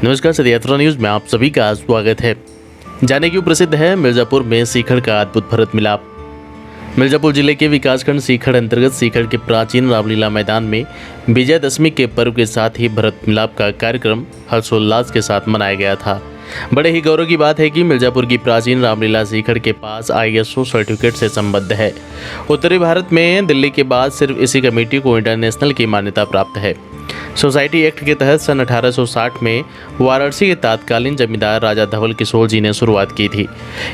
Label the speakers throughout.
Speaker 1: नमस्कार, सदी यात्रा न्यूज में आप सभी का स्वागत है। जाने क्यों प्रसिद्ध है मिर्जापुर में सीखड़ का अद्भुत भरत मिलाप। मिर्जापुर जिले के विकासखंड सीखड़ अंतर्गत सीखड़ के प्राचीन रामलीला मैदान में विजयदशमी के पर्व के साथ ही भरत मिलाप का कार्यक्रम हर्षोल्लास के साथ मनाया गया था। बड़े ही गौरव की बात है कि मिर्जापुर की प्राचीन रामलीला सीखड़ के पास ISO सर्टिफिकेट से संबद्ध है। उत्तरी भारत में दिल्ली के बाद सिर्फ इसी कमेटी को इंटरनेशनल की मान्यता प्राप्त है। सोसाइटी एक्ट के तहत सन 1860 में वाराणसी के तत्कालीन जमींदार राजा धवल किशोर जी ने शुरुआत की थी।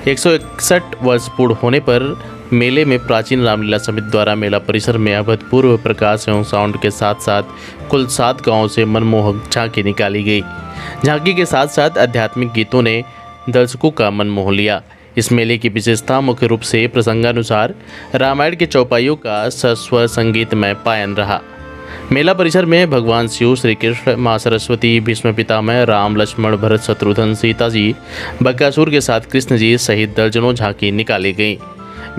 Speaker 1: 161 वर्ष पूर्ण होने पर मेले में प्राचीन रामलीला समिति द्वारा मेला परिसर में अभूतपूर्व प्रकाश एवं साउंड के साथ साथ कुल 7 गांवों से मनमोहक झांकी निकाली गई। झांकी के साथ साथ आध्यात्मिक गीतों ने दर्शकों का मन मोह लिया। इस मेले की विशेषता मुख्य रूप से प्रसंगानुसार रामायण के चौपाइयों का सस्वर संगीतमय पायन रहा। मेला परिसर में भगवान शिव, श्री कृष्ण, माँ सरस्वती, भीष्म पितामह, राम, लक्ष्मण, भरत, शत्रुघ्न, सीता जी, बकासुर के साथ कृष्ण जी सहित दर्जनों झांकी निकाली गई।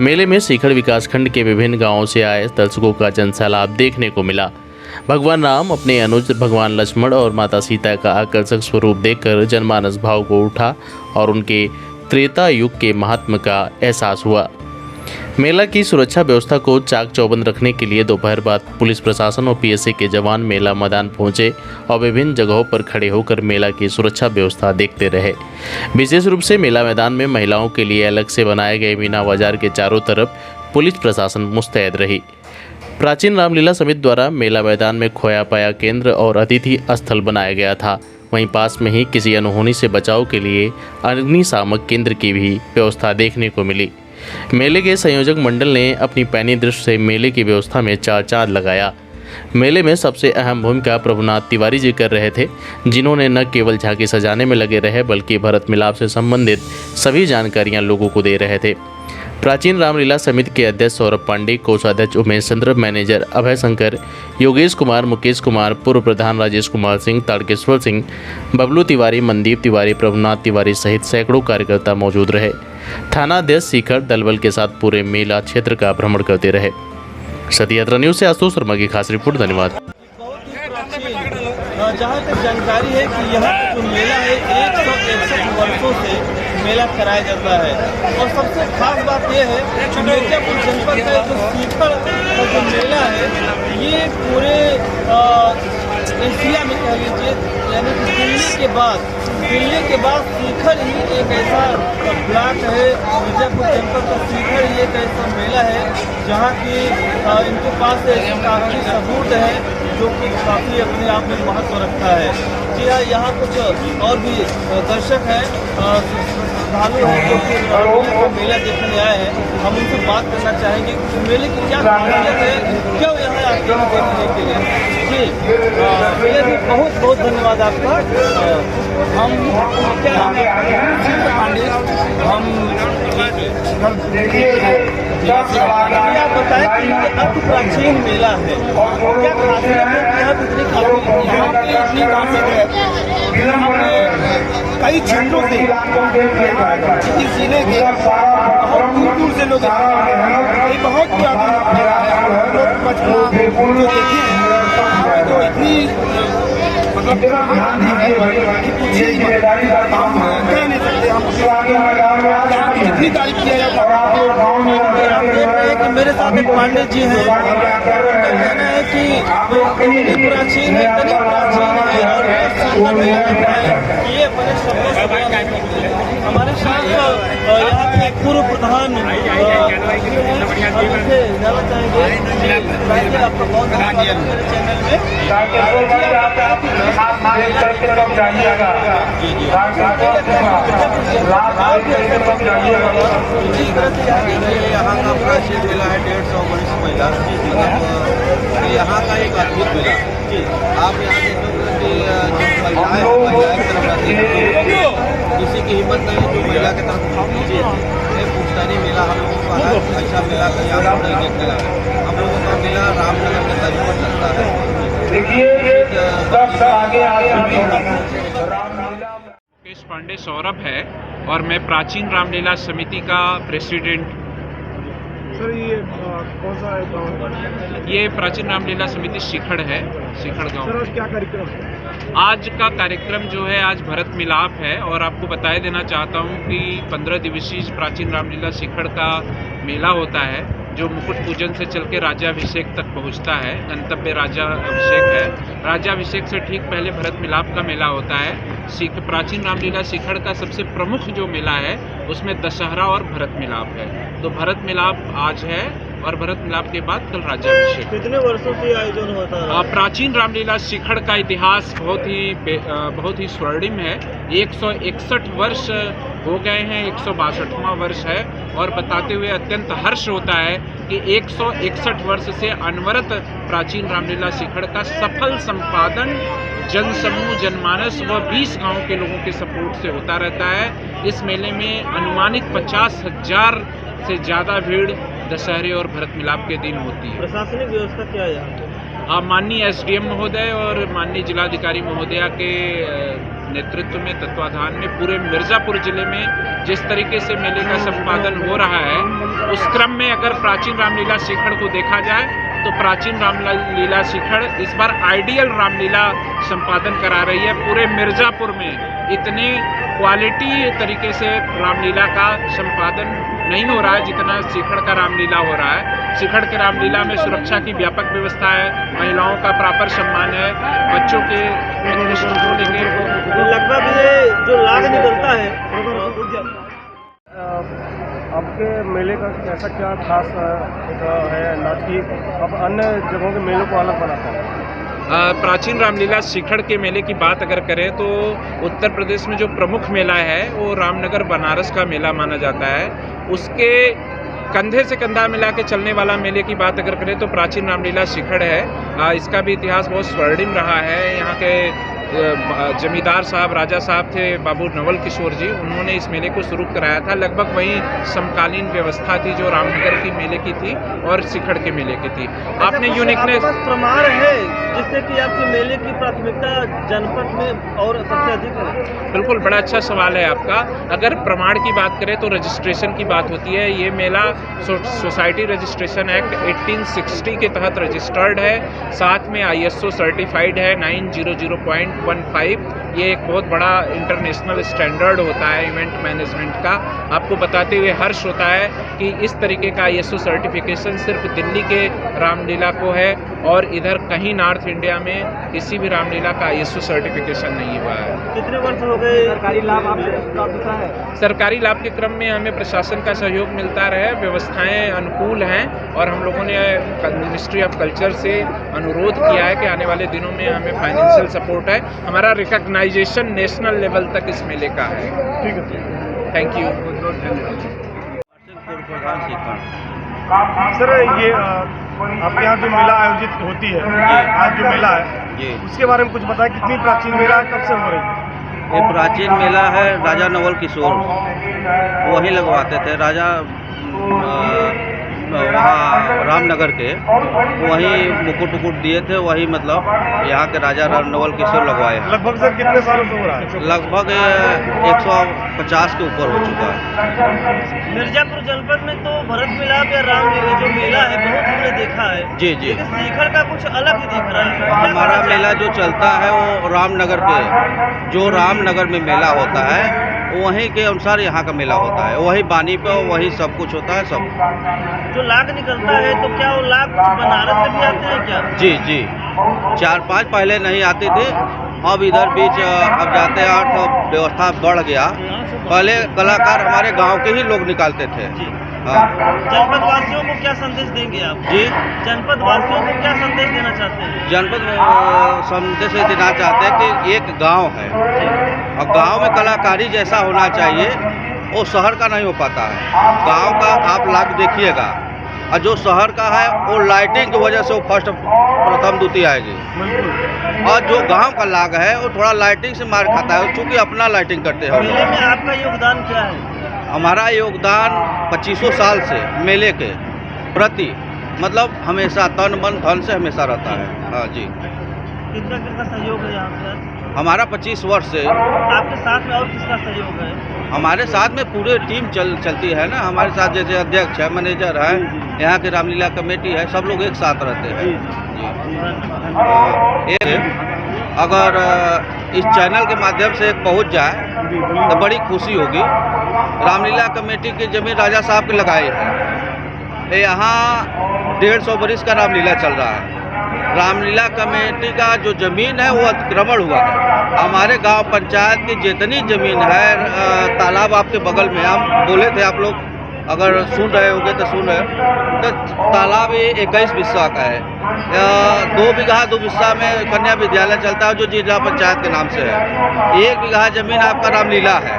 Speaker 1: मेले में सीखड़ विकासखंड के विभिन्न गांवों से आए दर्शकों का जनसैलाब देखने को मिला। भगवान राम अपने अनुज भगवान लक्ष्मण और माता सीता का आकर्षक स्वरूप देखकर जनमानस भाव को उठा और उनके त्रेता युग के महात्म का एहसास हुआ। मेला की सुरक्षा व्यवस्था को चाक चौबंद रखने के लिए दोपहर बाद पुलिस प्रशासन और PSA के जवान मेला मैदान पहुंचे और विभिन्न जगहों पर खड़े होकर मेला की सुरक्षा व्यवस्था देखते रहे। विशेष रूप से मेला मैदान में महिलाओं के लिए अलग से बनाए गए मीना बाजार के चारों तरफ पुलिस प्रशासन मुस्तैद रही। प्राचीन रामलीला समिति द्वारा मेला मैदान में खोया पाया केंद्र और अतिथि स्थल बनाया गया था। वहीं पास में ही किसी अनहोनी से बचाव के लिए अग्निशामक केंद्र की भी व्यवस्था देखने को मिली। मेले के संयोजक मंडल ने अपनी पैनी दृष्टि से मेले की व्यवस्था में चार चांद लगाया। मेले में सबसे अहम भूमिका प्रभुनाथ तिवारी जी कर रहे थे, जिन्होंने न केवल झांकी सजाने में लगे रहे बल्कि भरत मिलाप से संबंधित सभी जानकारियां लोगों को दे रहे थे। प्राचीन रामलीला समिति के अध्यक्ष सौरभ पांडे, कोषाध्यक्ष उमेश चंद्र, मैनेजर अभय शंकर, योगेश कुमार, मुकेश कुमार, पूर्व प्रधान राजेश कुमार सिंह, तारकेश्वर सिंह, बबलू तिवारी, मनदीप तिवारी, प्रभुनाथ तिवारी सहित सैकड़ों कार्यकर्ता मौजूद रहे। थाना अध्यक्ष सीखड़ दलबल के साथ पूरे मेला क्षेत्र का भ्रमण करते रहे। सती यात्रा न्यूज से आशुतोष शर्मा की खास रिपोर्ट। धन्यवाद।
Speaker 2: जहाँ तक जानकारी है कि यहाँ का जो मेला है 161 वर्षों से मेला कराया जाता है और सबसे खास बात यह है कि मिर्जापुर जनपद का जो सीखड़ का जो मेला है ये पूरे एशिया में कह लीजिए, यानी कि दिल्ली के बाद सीखड़ ही एक ऐसा ब्लॉक है। मिर्जापुर जनपद का सीखड़ ही एक ऐसा मेला है जहाँ की इनके पास काफ़ी सबूत है जो कि काफ़ी अपने आप में महत्व रखता है। जी हाँ, यहाँ कुछ और भी दर्शक हैं, श्रद्धालु हैं जो कि मेला देखने आए हैं। हम उनसे बात करना चाहेंगे कि मेले की क्या खासियत है, क्यों यहाँ आते हैं देखने के लिए। जी भैया जी, बहुत बहुत धन्यवाद आपका। हम क्या पांडे, हम आप बताएं कि ये अति प्राचीन मेला है, क्या खासियत है कि यहाँ इतनी खासियत है। कई क्षेत्रों से इस जिले के बहुत दूर दूर से लोग बहुत ज़्यादा जो देखी तो इतनी मतलब पूछिए ही हम कह नहीं सकते। हम कितनी तारीफ किया जाता है कि मेरे साथ एक पांडे जी हैं, कहना है कि इतनी प्राचीन है, इतनी प्राचीन है और ये बड़े शब्दों से हमारे साथ यहाँ के पूर्व प्रधान जाना चाहेंगे। आपका बहुत धन्यवाद मेरे चैनल में। यहाँ का प्राचीन मेला है 150 वर्ष पहला। यहाँ का एक अद्भुत मेला आप यहाँ देखोगे किसी की हिम्मत नहीं है जो महिला के तरफ पुश्तैनी मेला हम लोगों का है। ऐसा मेला कहीं आप नहीं देखने लगा। हम लोगों का मेला रामनगर के तर्ज पर चलता है।
Speaker 3: मुकेश पांडे सौरभ है और मैं प्राचीन रामलीला समिति का प्रेसिडेंट
Speaker 4: सर ये कौन सा गाँव है?
Speaker 3: ये प्राचीन रामलीला समिति सीखड़ है, सीखड़ गांव।
Speaker 4: सर आज क्या कार्यक्रम है?
Speaker 3: आज का कार्यक्रम जो है आज भरत मिलाप है और आपको बताए देना चाहता हूँ कि 15 दिवसीय प्राचीन रामलीला सीखड़ का मेला होता है जो मुकुट पूजन से चल के राज्याभिषेक तक पहुँचता है। गंतव्य राज्याभिषेक है। राज्याभिषेक से ठीक पहले भरत मिलाप का मेला होता है। प्राचीन रामलीला सीखड़ का सबसे प्रमुख जो मेला है उसमें दशहरा और भरत मिलाप है। तो भरत मिलाप आज है और भरत मिलाप के बाद कल राज्याभिषेक।
Speaker 2: कितने वर्षों से आयोजन होता है?
Speaker 3: प्राचीन रामलीला सीखड़ का इतिहास बहुत ही स्वर्णिम है। 161 वर्ष हो गए हैं, 162वां वर्ष है और बताते हुए अत्यंत हर्ष होता है कि 161 वर्ष से अनवरत प्राचीन रामलीला सीखड़ का सफल संपादन जनसमूह, जनमानस व 20 गांव के लोगों के सपोर्ट से होता रहता है। इस मेले में अनुमानित 50,000 से ज़्यादा भीड़ दशहरे और भरत मिलाप के दिन होती है।
Speaker 2: प्रशासनिक व्यवस्था क्या है यहाँ?
Speaker 3: माननीय एसडीएम महोदय और माननीय जिलाधिकारी महोदया के नेतृत्व में, तत्वाधान में पूरे मिर्ज़ापुर जिले में जिस तरीके से मेले का संपादन हो रहा है उस क्रम में अगर प्राचीन रामलीला सीखड़ को देखा जाए तो प्राचीन रामलीला सीखड़ इस बार आइडियल रामलीला संपादन करा रही है। पूरे मिर्ज़ापुर में इतने क्वालिटी तरीके से रामलीला का संपादन नहीं हो रहा है जितना सीखड़ का रामलीला हो रहा है। सीखड़ के रामलीला में सुरक्षा की व्यापक व्यवस्था है, महिलाओं का प्रॉपर सम्मान है, बच्चों के उत्कृष्ट को लेकर
Speaker 2: लगभग ये जो लाग निकलता है
Speaker 4: आपके मेले का ऐसा क्या खास है अंदाज की अब अन्य जगहों के मेलों को अलग बनाता है?
Speaker 3: प्राचीन रामलीला सीखड़ के मेले की बात अगर करें तो उत्तर प्रदेश में जो प्रमुख मेला है वो रामनगर बनारस का मेला माना जाता है। उसके कंधे से कंधा मिला के चलने वाला मेले की बात अगर करें तो प्राचीन रामलीला सीखड़ है। इसका भी इतिहास बहुत स्वर्णिम रहा है। यहाँ के जमींदार साहब, राजा साहब थे बाबू नवल किशोर जी, उन्होंने इस मेले को शुरू कराया था। लगभग वही समकालीन व्यवस्था थी जो रामनगर की मेले की थी और सीखड़ के मेले की थी। आपने यूनिकनेस
Speaker 2: प्रमाण है जिससे कि आपके मेले की प्राथमिकता जनपद में और सबसे अधिक है?
Speaker 3: बिल्कुल, बड़ा अच्छा सवाल है आपका। अगर प्रमाण की बात करें तो रजिस्ट्रेशन की बात होती है। ये मेला सोसाइटी रजिस्ट्रेशन एक्ट 1860 के तहत रजिस्टर्ड है, साथ में ISO सर्टिफाइड है 900.15। ये एक बहुत बड़ा इंटरनेशनल स्टैंडर्ड होता है इवेंट मैनेजमेंट का। आपको बताते हुए हर्ष होता है कि इस तरीके का ISO सर्टिफिकेशन सिर्फ दिल्ली के रामलीला को है और इधर कहीं नॉर्थ इंडिया में किसी भी रामलीला का ISO सर्टिफिकेशन नहीं हुआ है।
Speaker 2: कितने वर्ष हो गए? सरकारी लाभ आपको प्राप्त है?
Speaker 3: सरकारी लाभ के क्रम में हमें प्रशासन का सहयोग मिलता रहे, व्यवस्थाएं अनुकूल हैं और हम लोगों ने मिनिस्ट्री ऑफ कल्चर से अनुरोध किया है कि आने वाले दिनों में हमें फाइनेंशियल सपोर्ट है। हमारा रिकॉग्नाइजेशन नेशनल लेवल तक इस मेले का है।
Speaker 4: ठीक है,
Speaker 3: थैंक यू।
Speaker 4: सर ये आपके यहाँ जो मेला आयोजित होती है, आज जो मेला है उसके बारे में कुछ बताएं। कितनी प्राचीन मेला है, कब से हो रही है?
Speaker 5: ये प्राचीन मेला है राजा नवल किशोर वहीं लगवाते थे। राजा वहाँ रामनगर के वहीं मुकुट उकुट दिए थे, वही मतलब यहाँ के राजा नवल किशोर लगवाए हैं।
Speaker 4: लगभग सर कितने सालों से हो रहा है?
Speaker 5: लगभग 150 के ऊपर हो चुका है।
Speaker 2: मिर्जापुर जनपद में तो भरत मिलाप या रामलीला जो मेला है बहुत हमने देखा है।
Speaker 5: जी जी,
Speaker 2: लेकिन सीखड़ का कुछ अलग ही दिख रहा है।
Speaker 5: हमारा मेला जो चलता है वो रामनगर पे, जो रामनगर में मेला होता है वहीं के अनुसार यहाँ का मेला होता है। वही बानी पे वही सब कुछ होता है। सब
Speaker 2: जो लाग निकलता है तो क्या वो लाग बनारस से भी आते हैं क्या?
Speaker 5: जी जी, 4-5 पहले नहीं आती थी, अब इधर बीच अब जाते हैं तो व्यवस्था बढ़ गया। पहले कलाकार हमारे गांव के ही लोग निकालते थे। हाँ।
Speaker 2: जनपद वासियों को क्या संदेश देंगे आप?
Speaker 5: जी,
Speaker 2: जनपद वासियों को क्या संदेश देना चाहते हैं?
Speaker 5: जनपद संदेश देना चाहते हैं कि एक गांव है और गांव में कलाकारी जैसा होना चाहिए वो शहर का नहीं हो पाता है। गांव का आप लाग देखिएगा और जो शहर का है वो लाइटिंग की वजह से वो फर्स्ट प्रथम द्वितीय आएगी, और जो गांव का लाग है वो थोड़ा लाइटिंग से मार खाता है क्योंकि अपना लाइटिंग करते हैं।
Speaker 2: मेले में आपका योगदान क्या है?
Speaker 5: हमारा योगदान 2500 साल से मेले के प्रति मतलब हमेशा तन मन धन से हमेशा रहता है। हाँ जी।
Speaker 2: कितना सहयोग है यहाँ पे?
Speaker 5: हमारा 25 वर्ष से।
Speaker 2: आपके साथ में और किसका सहयोग है?
Speaker 5: हमारे साथ में पूरे टीम चलती है ना, हमारे साथ जैसे अध्यक्ष है, मैनेजर है, यहाँ की रामलीला कमेटी है, सब लोग एक साथ रहते हैं। अगर इस चैनल के माध्यम से पहुँच जाए तो बड़ी खुशी होगी। रामलीला कमेटी की जमीन राजा साहब के लगाई है, यहाँ 150 बरिस का रामलीला चल रहा है। रामलीला कमेटी का जो ज़मीन है वो अतिक्रमण हुआ है। हमारे गांव पंचायत की जितनी ज़मीन है, तालाब आपके बगल में, हम बोले थे, आप लोग अगर सुन रहे होंगे तो सुन रहे, तो तालाब ये 21 बिस्सा का है। 2 बीघा 2 बिस्सा में कन्या विद्यालय चलता है जो जिला पंचायत के नाम से है। 1 बीघा ज़मीन आपका रामलीला है,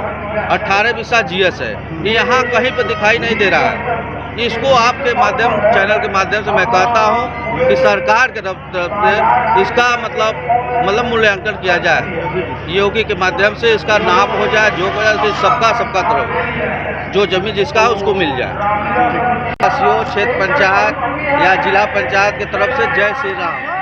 Speaker 5: 18 बिस्सा जीएस है। ये यहाँ कहीं पर दिखाई नहीं दे रहा है। इसको आपके माध्यम, चैनल के माध्यम से मैं कहता हूँ कि सरकार के तरफ से इसका मतलब मूल्यांकन किया जाए, योगी के माध्यम से इसका नाप हो जाए, जो हो जाए, सबका तरफ जो जमीन जिसका है उसको मिल जाए। क्षेत्र पंचायत या जिला पंचायत की तरफ से जय श्री राम।